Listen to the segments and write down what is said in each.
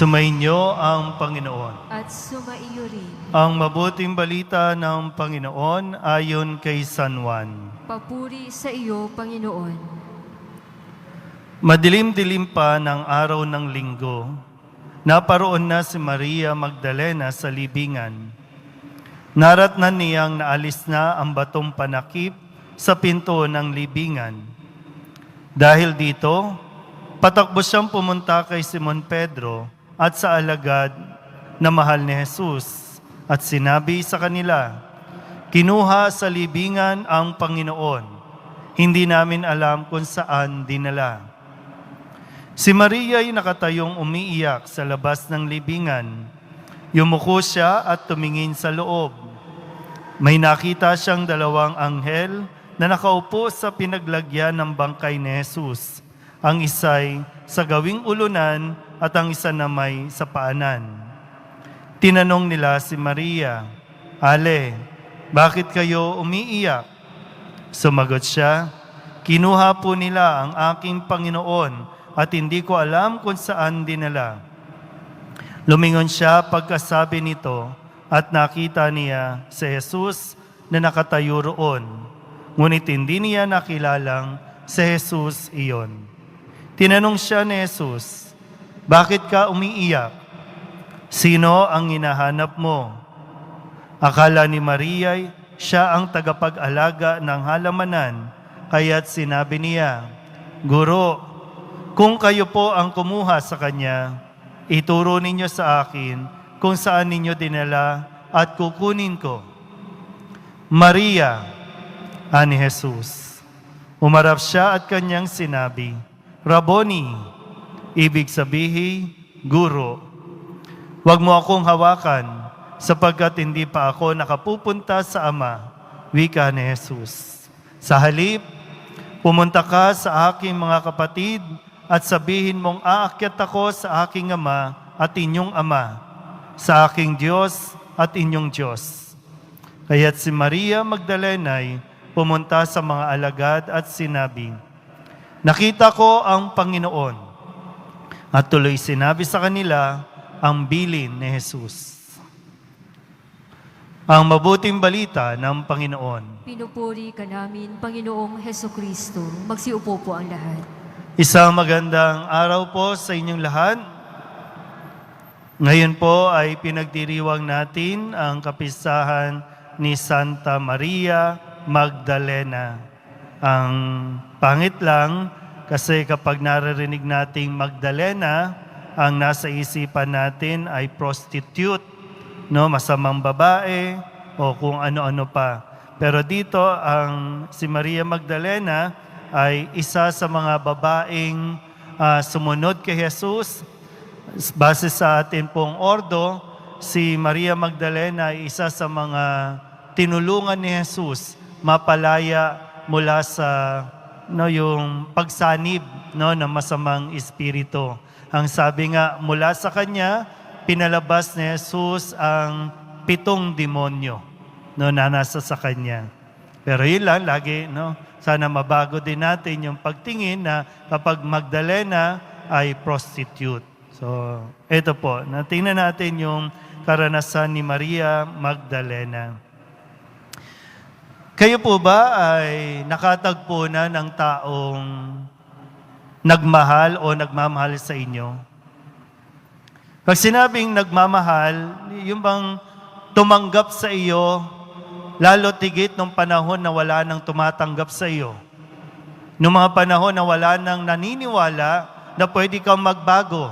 Sumainyo ang Panginoon. At sumaiyo rin. Ang mabuting balita ng Panginoon ayon kay San Juan. Papuri sa iyo, Panginoon. Madilim-dilim pa ng araw ng linggo, naparoon na si Maria Magdalena sa libingan. Naratnan niyang naalis na ang batong panakip sa pinto ng libingan. Dahil dito, patakbo siyang pumunta kay Simon Pedro at sa alagad na mahal ni Jesus at sinabi sa kanila, "Kinuha sa libingan ang Panginoon. Hindi namin alam kung saan dinala." Si Maria ay nakatayong umiiyak sa labas ng libingan. Yumuko siya at tumingin sa loob. May nakita siyang dalawang anghel na nakaupo sa pinaglagyan ng bangkay ni Jesus. Ang isa'y sa gawing ulunan at ang isa na may sa paanan. Tinanong nila si Maria, "Ale, bakit kayo umiiyak?" Sumagot siya, "Kinuha po nila ang aking Panginoon at hindi ko alam kung saan dinala." Lumingon siya pagkasabi nito at nakita niya si Jesus na nakatayo roon. Ngunit hindi niya nakilalang si Jesus iyon. Tinanong siya ni Jesus, "Bakit ka umiiyak? Sino ang hinahanap mo?" Akala ni Maria siya ang tagapag-alaga ng halamanan, kaya't sinabi niya, "Guro, kung kayo po ang kumuha sa kanya, ituro ninyo sa akin kung saan ninyo dinala at kukunin ko." "Maria," ani Jesus. Umarap siya at kanyang sinabi, "Rabboni," ibig sabihin, Guro. "Huwag mo akong hawakan, sapagkat hindi pa ako nakapupunta sa Ama," wika ni Jesus. "Sa halip, pumunta ka sa aking mga kapatid at sabihin mong aakyat ako sa aking Ama at inyong Ama, sa aking Diyos at inyong Diyos." Kaya't si Maria Magdalena ay pumunta sa mga alagad at sinabi, "Nakita ko ang Panginoon." At tuloy sinabi sa kanila ang bilin ni Jesus. Ang mabuting balita ng Panginoon. Pinupuri ka namin, Panginoong Hesukristo. Magsiupo po ang lahat. Isang magandang araw po sa inyong lahat. Ngayon po ay pinagdiriwang natin ang kapistahan ni Santa Maria Magdalena. Ang pangit lang kasi kapag naririnig nating Magdalena, ang nasa isipan natin ay prostitute, no, masamang babae o kung ano-ano pa. Pero dito si Maria Magdalena ay isa sa mga babaeng sumunod kay Jesus. Base sa atin pong ordo, si Maria Magdalena ay isa sa mga tinulungan ni Jesus mapalaya mula sa yung pagsanib ng masamang espiritu. Ang sabi nga, mula sa kanya, pinalabas ni Jesus ang 7 demonyo na nasa sa kanya. Pero yun lang, lagi, sana mabago din natin yung pagtingin na kapag Magdalena ay prostitute. So, ito po, tingnan natin yung karanasan ni Maria Magdalena. Kayo po ba ay nakatagpo na ng taong nagmahal o nagmamahal sa inyo? Pag sinabing nagmamahal, yung bang tumanggap sa iyo, lalo tigit nung panahon na wala nang tumatanggap sa iyo. Nung mga panahon na wala nang naniniwala na pwede kang magbago.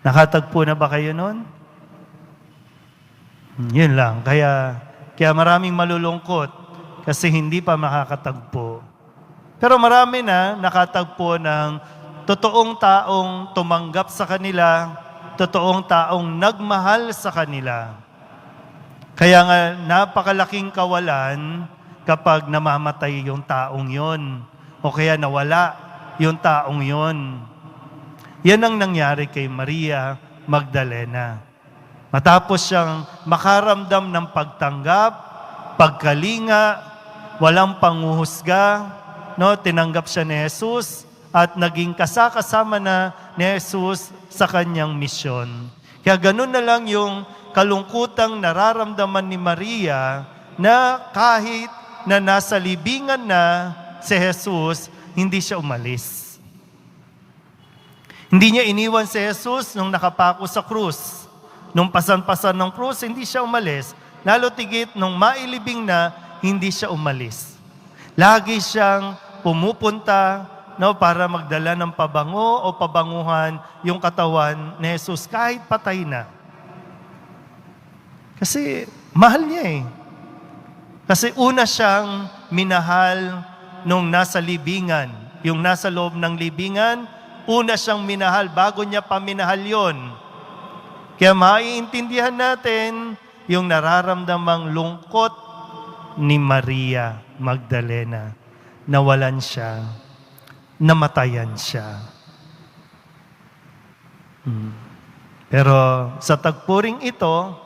Nakatagpo na ba kayo noon? Yun lang. Kaya maraming malulungkot kasi hindi pa makakatagpo. Pero marami na nakatagpo ng totoong taong tumanggap sa kanila, totoong taong nagmahal sa kanila. Kaya nga napakalaking kawalan kapag namamatay yung taong yon o kaya nawala yung taong yon. Yan ang nangyari kay Maria Magdalena. Matapos siyang makaramdam ng pagtanggap, pagkalinga, walang panguhusga, tinanggap siya ni Jesus at naging kasama na ni Jesus sa kanyang misyon. Kaya ganun na lang yung kalungkutang nararamdaman ni Maria na kahit na nasa libingan na si Jesus, hindi siya umalis. Hindi niya iniwan si Jesus nung nakapako sa krus. Nung pasan-pasan ng krus, hindi siya umalis. Lalo tigit, nung mailibing na, hindi siya umalis. Lagi siyang pumupunta para magdala ng pabango o pabanguhan yung katawan ni Jesus kahit patay na. Kasi mahal niya eh. Kasi una siyang minahal nung nasa libingan. Yung nasa loob ng libingan, una siyang minahal bago niya paminahal yon. Kaya maiintindihan natin yung nararamdamang lungkot ni Maria Magdalena. Nawalan siya, namatayan siya. Pero sa tagpuring ito,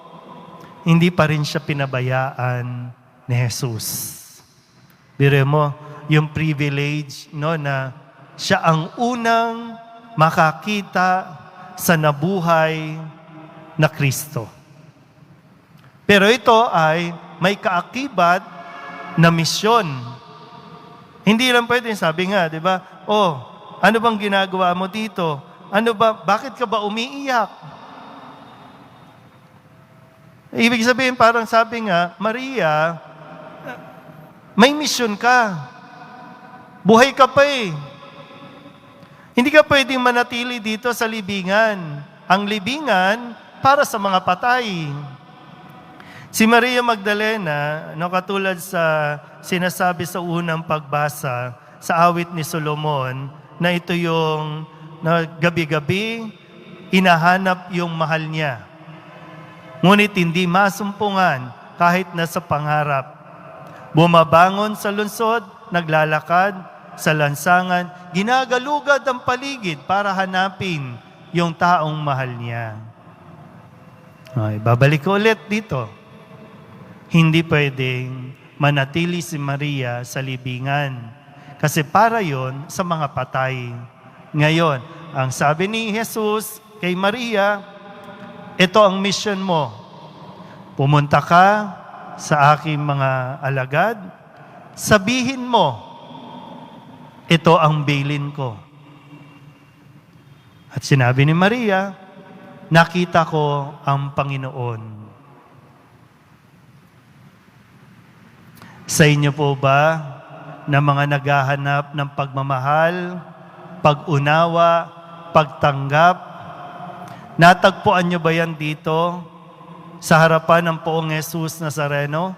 hindi pa rin siya pinabayaan ni Jesus. Biro mo, yung privilege na siya ang unang makakita sa nabuhay na Kristo. Pero ito ay may kaakibat na misyon. Hindi lang pwede, sabi nga, di ba? Ano bang ginagawa mo dito? Bakit ka ba umiiyak? Ibig sabihin, parang sabi nga, Maria, may misyon ka. Buhay ka pa eh. Hindi ka pwedeng manatili dito sa libingan. Ang libingan, para sa mga patay. Si Maria Magdalena, katulad sa sinasabi sa unang pagbasa sa awit ni Solomon, na ito yung gabi-gabi, inahanap yung mahal niya. Ngunit hindi masumpungan kahit nasa pangarap. Bumabangon sa lungsod, naglalakad sa lansangan, ginagalugad ang paligid para hanapin yung taong mahal niya. Okay, babalik ko ulit dito. Hindi pwedeng manatili si Maria sa libingan. Kasi para yon sa mga patay. Ngayon, ang sabi ni Jesus kay Maria, ito ang mission mo. Pumunta ka sa aking mga alagad, sabihin mo, ito ang bilin ko. At sinabi ni Maria, nakita ko ang Panginoon. Sa inyo po ba na mga naghahanap ng pagmamahal, pag-unawa, pagtanggap, natagpuan niyo ba yan dito sa harapan ng Poong Jesus Nazareno?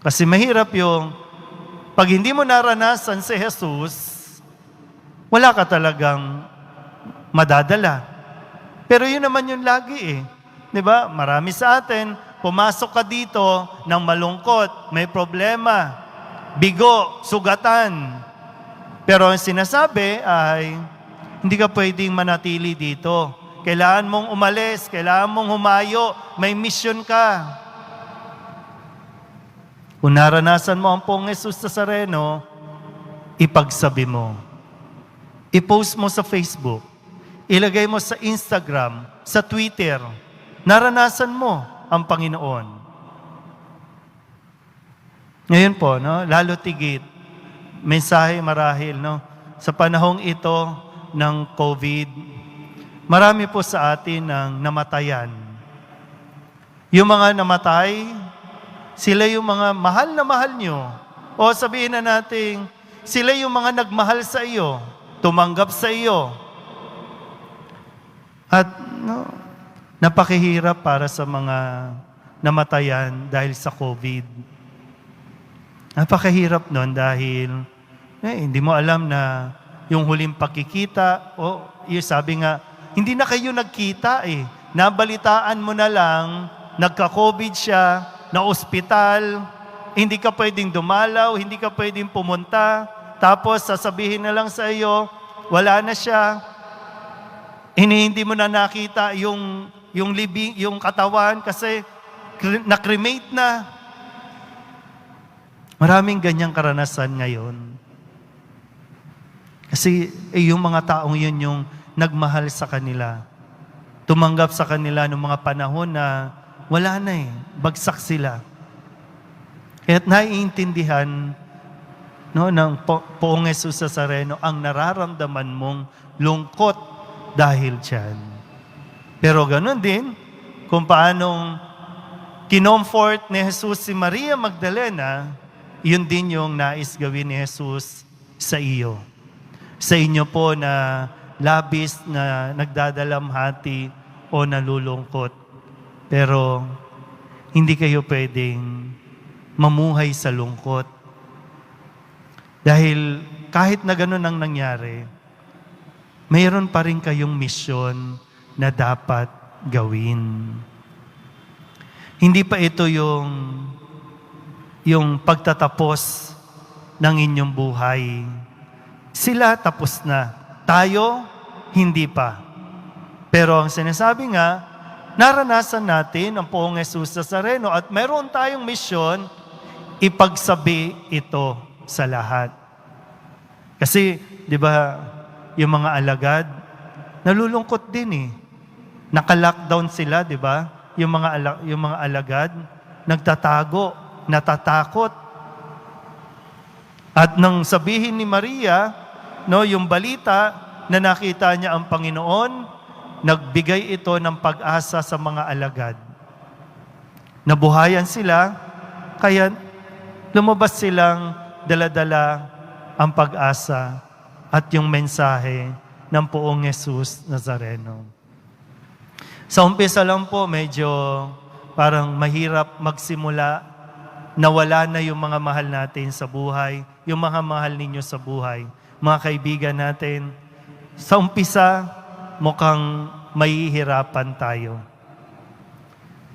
Kasi mahirap yung pag hindi mo naranasan si Jesus, wala ka talagang madadala. Pero yun naman yung lagi eh. Di ba? Marami sa atin, pumasok ka dito ng malungkot, may problema, bigo, sugatan. Pero ang sinasabi ay, hindi ka pwedeng manatili dito. Kailangan mong umalis, kailangan mong humayo, may mission ka. Kung naranasan mo ang Poong Jesus Nazareno, ipagsabi mo. I-post mo sa Facebook. Ilagay mo sa Instagram, sa Twitter. Naranasan mo ang Panginoon. Ngayon po, lalo tigit, mensahe marahil, sa panahong ito ng COVID, marami po sa atin ang namatayan. Yung mga namatay, sila yung mga mahal na mahal nyo. O sabihin na natin, sila yung mga nagmahal sa iyo, tumanggap sa iyo. At napakahirap para sa mga namatayan dahil sa COVID. Napakahirap nun dahil hindi mo alam na yung huling pagkikita, yung sabi nga, hindi na kayo nagkita eh. Nabalitaan mo na lang, nagka-COVID siya, na ospital, hindi ka pwedeng dumalaw, hindi ka pwedeng pumunta, tapos sasabihin na lang sa iyo, wala na siya. Hindi mo na nakita yung libing, yung katawan kasi na-cremate na. Maraming ganyang karanasan ngayon. Kasi yung mga taong yun yung nagmahal sa kanila. Tumanggap sa kanila noong mga panahon na wala na bagsak sila. Kaya't naiintindihan ng Poong Jesus Nazareno ang nararamdaman mong lungkot dahil dyan. Pero ganun din, kung paanong kinomfort ni Jesus si Maria Magdalena, yun din yung nais gawin ni Jesus sa iyo. Sa inyo po na labis na nagdadalamhati o nalulungkot. Pero hindi kayo pwedeng mamuhay sa lungkot. Dahil kahit na ganun ang nangyari, mayroon pa rin kayong misyon na dapat gawin. Hindi pa ito yung pagtatapos ng inyong buhay. Sila tapos na. Tayo, hindi pa. Pero ang sinasabi nga, naranasan natin ang Poong Jesus Nazareno at meron tayong misyon, ipagsabi ito sa lahat. Kasi, di ba, yung mga alagad, nalulungkot din Naka-lockdown sila, di ba? Yung mga alagad, nagtatago, natatakot. At nang sabihin ni Maria, yung balita na nakita niya ang Panginoon, nagbigay ito ng pag-asa sa mga alagad. Nabuhayan sila, kaya lumabas silang dala-dala ang pag-asa at yung mensahe ng Poong Jesus Nazareno. Sa umpisa lang po, medyo parang mahirap magsimula, nawala na yung mga mahal natin sa buhay, yung mga mahal ninyo sa buhay, mga kaibigan natin. Sa umpisa, mukhang mahihirapan tayo.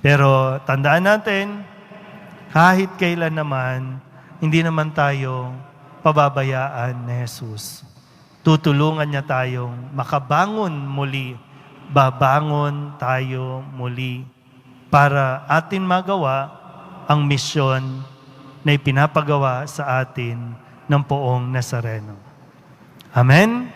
Pero tandaan natin, kahit kailan naman, hindi naman tayo pababayaan ni Jesus. Tutulungan niya tayong makabangon muli, babangon tayo muli para atin magawa ang misyon na ipinapagawa sa atin ng Poong Nazareno. Amen?